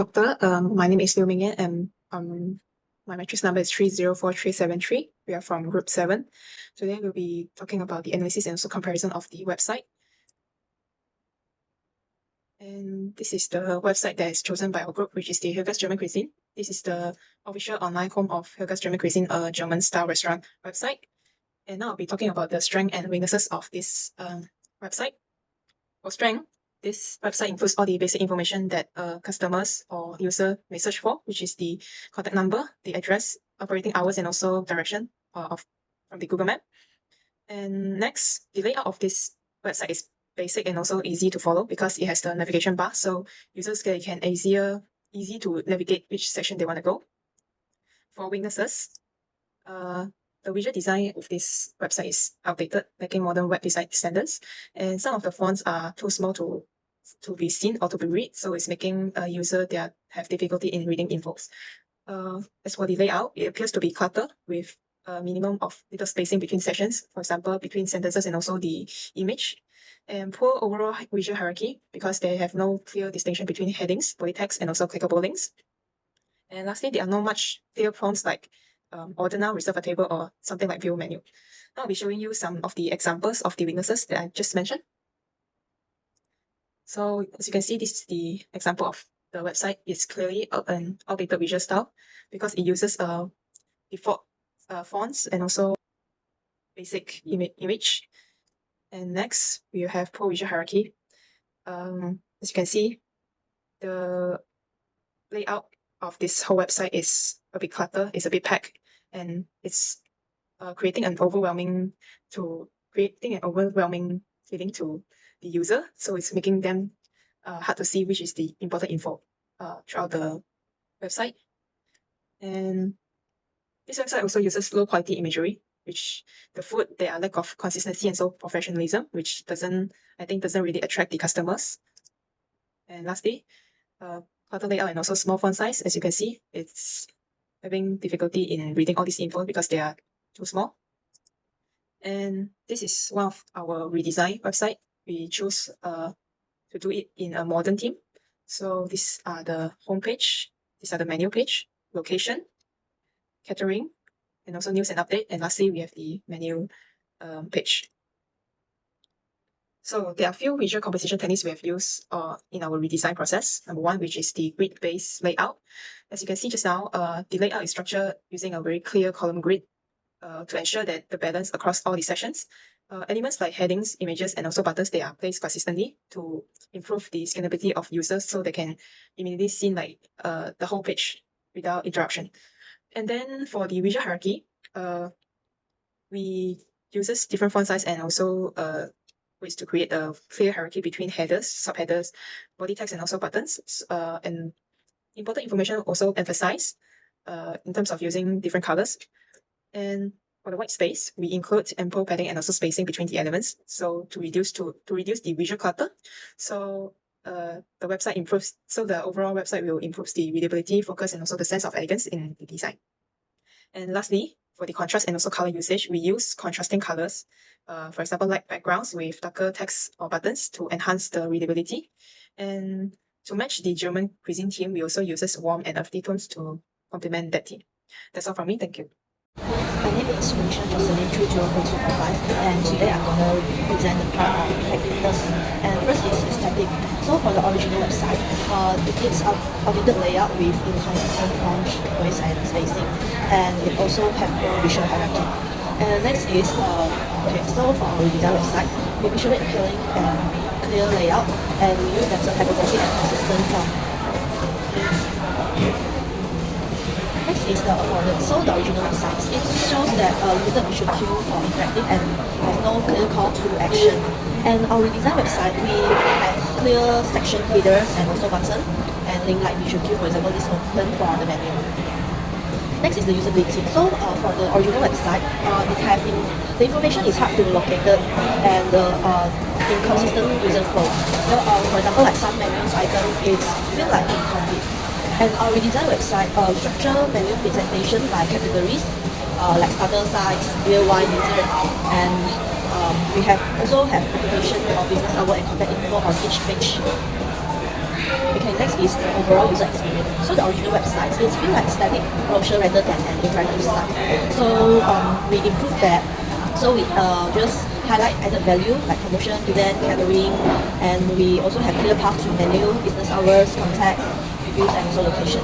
Doctor, my name is Liu Mingyan and my matrix number is 3043773. We are from Group 7. Today we'll be talking about the analysis and also comparison of the website. And this is the website that is chosen by our group, which is the Hilger's German Cuisine. This is the official online home of Hilger's German Cuisine, a German-style restaurant website. And now I'll be talking about the strengths and weaknesses of this website. For strength, this website includes all the basic information that customers or user may search for, which is the contact number, the address, operating hours, and also direction from the Google Map. And next, the layout of this website is basic and also easy to follow because it has the navigation bar, so users can easy to navigate which section they want to go. For weaknesses, the visual design of this website is outdated, lacking modern web design standards, and some of the fonts are too small to be seen or to be read, so it's making a user have difficulty in reading infos. As for the layout, it appears to be cluttered with a minimum of little spacing between sections, for example, between sentences and also the image, and poor overall visual hierarchy because they have no clear distinction between headings, body text, and also clickable links. And lastly, there are not much clear prompts like order now, reserve a table, or something like view menu. Now I'll be showing you some of the examples of the weaknesses that I just mentioned. So as you can see, this is the example of the website. It's clearly an outdated visual style because it uses default fonts and also basic image. And next, we have poor visual hierarchy. As you can see, the layout of this whole website is a bit cluttered, it's a bit packed, and it's creating an overwhelming feeling to the user. So it's making them hard to see which is the important info throughout the website. And this website also uses low quality imagery, which the food, there are lack of consistency and so professionalism, which doesn't really attract the customers. And lastly, clutter layout and also small font size. As you can see, it's having difficulty in reading all this info because they are too small. And this is one of our redesign website. We choose to do it in a modern theme. So these are the homepage, these are the menu page, location, catering, and also news and update. And lastly, we have the menu page. So there are a few visual composition techniques we have used in our redesign process. Number one, which is the grid-based layout. As you can see just now, the layout is structured using a very clear column grid to ensure that the balance across all the sections. Elements like headings, images, and also buttons, they are placed consistently to improve the scannability of users so they can immediately see like the whole page without interruption. And then for the visual hierarchy, we uses different font size and also ways to create a clear hierarchy between headers, subheaders, body text, and also buttons. And important information also emphasized in terms of using different colors. And for the white space, we include ample padding and also spacing between the elements, so to reduce the visual clutter. So the website improves. So the overall website will improve the readability, focus, and also the sense of elegance in the design. And lastly, for the contrast and also color usage, we use contrasting colors. For example, light backgrounds with darker text or buttons to enhance the readability. And to match the German cuisine theme, we also use warm and earthy tones to complement that theme. That's all from me. Thank you. My name is Felicia Jocelyn 3043255, and today I'm going to present the part of characters. And first is aesthetic. So for the original website, it's outdated layout with inconsistent font choice and spacing, and it also has no visual hierarchy. And next is so for our redesign website, we visually appealing and clear layout, and we use better typography and consistent font. Next is the affordance. So the original website, it shows that limited visual cue for interactive and have no clear call to action. And our redesign website, we have clear section headers and also button and link like visual cue. For example, this open for the menu. Next is the usability. So for the original website, the information is hard to be located and the inconsistent user flow. So, for example, like some menus items, it feel like incomplete. And our redesign website structure menu presentation by categories like starter size, beer, wine, dessert, and we also have occupation of business hour and contact info on each page. Okay, next is the overall user experience. So the original website is feel like static brochure rather than an interactive site. So we improve that. So we just highlight added value like promotion, event, catering, and we also have clear path to menu, business hours, contact, reviews, and also location.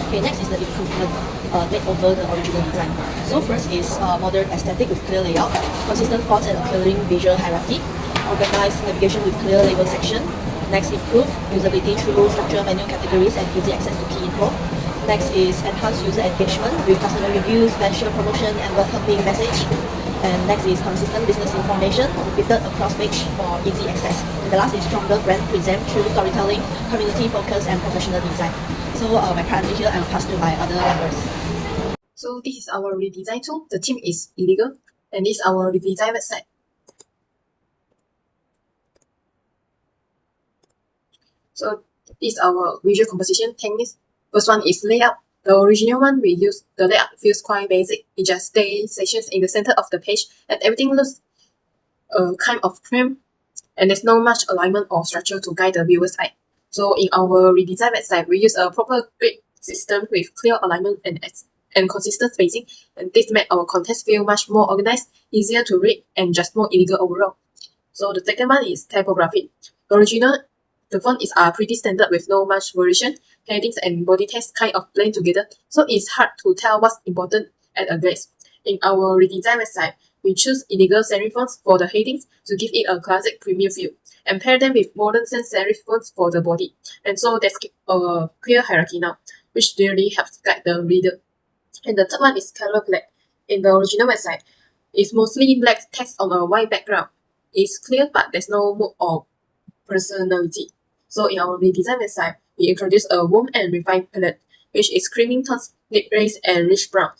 Okay, next is the improvement made over the original design. So first is modern aesthetic with clear layout, consistent fonts and appealing visual hierarchy, organized navigation with clear label section. Next, improve usability through structured menu categories and easy access to key info. Next is enhanced user engagement with customer reviews, special promotion, and welcoming message. And next is consistent business information repeated across page for easy access. And the last is stronger brand present through storytelling, community focus, and professional design. So my currently here, I'll pass to my other members. So this is our redesign tool. The theme is illegal, and this is our redesign website. So this is our visual composition techniques. First one is layout. The original one we use, the layout feels quite basic. It just stays sections in the center of the page, and everything looks kind of cramped, and there's no much alignment or structure to guide the viewer's eye. So in our redesign website, we use a proper grid system with clear alignment and consistent spacing, and this made our contents feel much more organized, easier to read, and just more illegal overall. So the second one is typography. The font is pretty standard with no much variation. Headings and body text kind of blend together, so it's hard to tell what's important at a glance. In our redesign website, we choose illegal serif fonts for the headings to give it a classic premium feel, and pair them with modern sans serif fonts for the body. And so there's a clear hierarchy now, which really helps guide the reader. And the third one is color palette. In the original website, it's mostly black text on a white background. It's clear, but there's no mood or personality. So in our redesign website, we introduce a warm and refined palette, which is creamy tones, deep grays, and rich brown.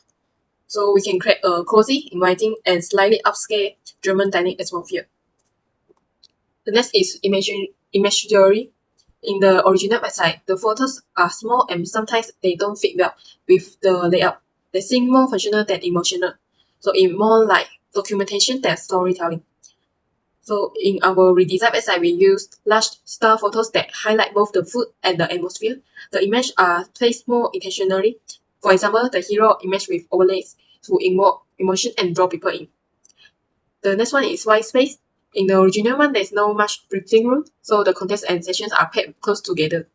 So we can create a cozy, inviting, and slightly upscale German dining atmosphere. The next is imagery. In the original website, the photos are small and sometimes they don't fit well with the layout. They seem more functional than emotional. So it's more like documentation than storytelling. So in our redesign website, we use large star photos that highlight both the food and the atmosphere. The images are placed more intentionally. For example, the hero image with overlays to invoke emotion and draw people in. The next one is white space. In the original one, there's no much breathing room, so the contents and sections are packed close together,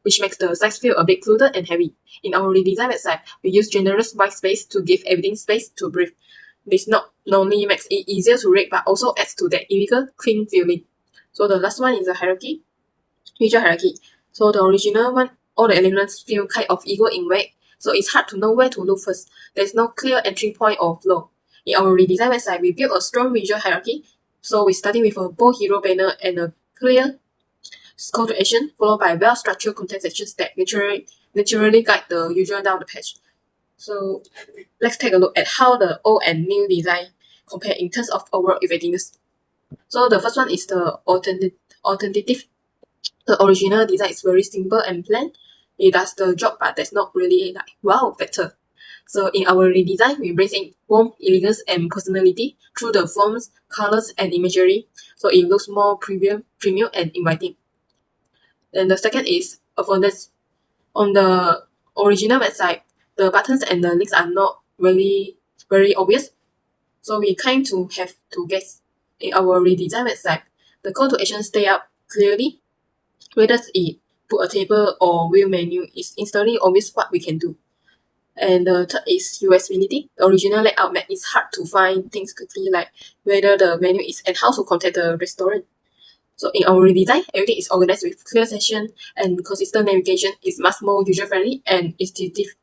which makes the size feel a bit cluttered and heavy. In our redesign website, we use generous white space to give everything space to breathe. This not only makes it easier to read, but also adds to that illegal, clean feeling. So the last one is the hierarchy, visual hierarchy. So the original one, all the elements feel kind of equal in weight, so it's hard to know where to look first. There's no clear entry point or flow. In our redesign website, we built a strong visual hierarchy. So we started with a bold hero banner and a clear call to action, followed by well-structured content sections that naturally guide the user down the page. So let's take a look at how the old and new design compare in terms of overall effectiveness. So the first one is the alternative. The original design is very simple and plain. It does the job, but there's not really like wow factor. So in our redesign, we bring in warmth, elegance, and personality through the forms, colors, and imagery. So it looks more premium and inviting. Then the second is affordance. On the original website, the buttons and the links are not really very obvious. So we kind to have to guess. In our redesign website, the call to action stay up clearly. Whether it put a table or view menu is instantly obvious what we can do. And the third is usability. The original layout map is hard to find things quickly, like whether the menu is and how to contact the restaurant. So in our redesign, everything is organized with clear section and consistent navigation is much more user-friendly and intuitive.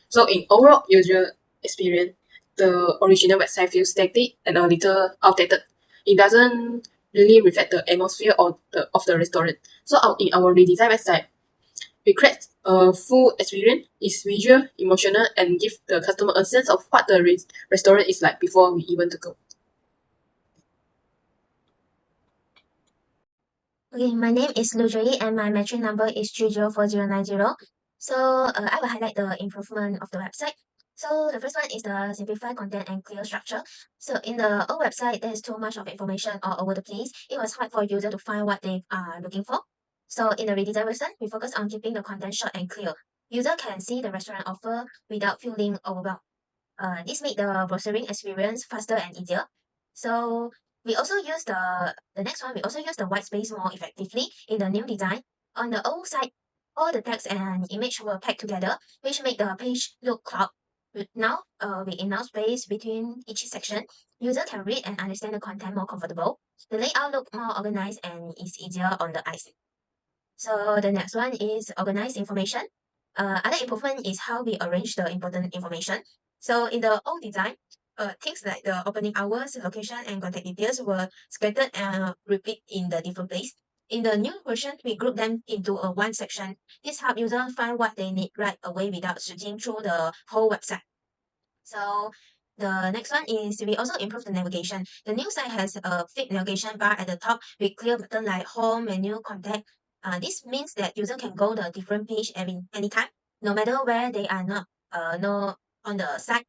So in overall user experience, the original website feels static and a little outdated. It doesn't really reflect the atmosphere of the restaurant. So in our redesign website, we create a full experience, is visual, emotional, and give the customer a sense of what the restaurant is like before we even to go. Okay, my name is Lujui and my metric number is 304090. So I will highlight the improvement of the website. So the first one is the simplified content and clear structure. So in the old website, there's too much of information all over the place. It was hard for user to find what they are looking for. So in the redesign version, we focus on keeping the content short and clear. User can see the restaurant offer without feeling overwhelmed. This made the browsing experience faster and easier. So we also use the next one. We also use the white space more effectively in the new design. On the old site, all the text and image were packed together, which made the page look clogged. Now, with enough space between each section, user can read and understand the content more comfortable. The layout look more organized and is easier on the eyes. So the next one is organized information. Other improvement is how we arrange the important information. So in the old design, things like the opening hours, location, and contact details were scattered and repeat in the different place. In the new version, we group them into a one section. This helps users find what they need right away without searching through the whole website. So the next one is we also improve the navigation. The new site has a fit navigation bar at the top with clear button like home, menu, contact. This means that user can go the different page anytime, no matter where they are not no on the site.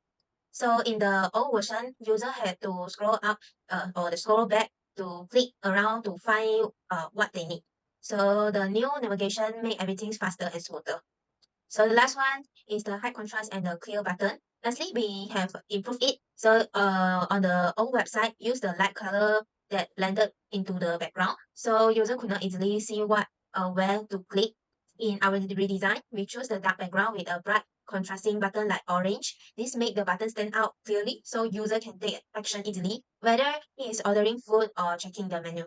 So in the old version, user had to scroll up or the scroll back to click around to find what they need. So the new navigation make everything faster and smoother. So the last one is the high contrast and the clear button. Lastly, we have improved it. So on the old website, use the light color that blended into the background. So user could not easily see what where to click. In our redesign, we choose the dark background with a bright contrasting button like orange. This make the button stand out clearly so user can take action easily, whether he is ordering food or checking the menu.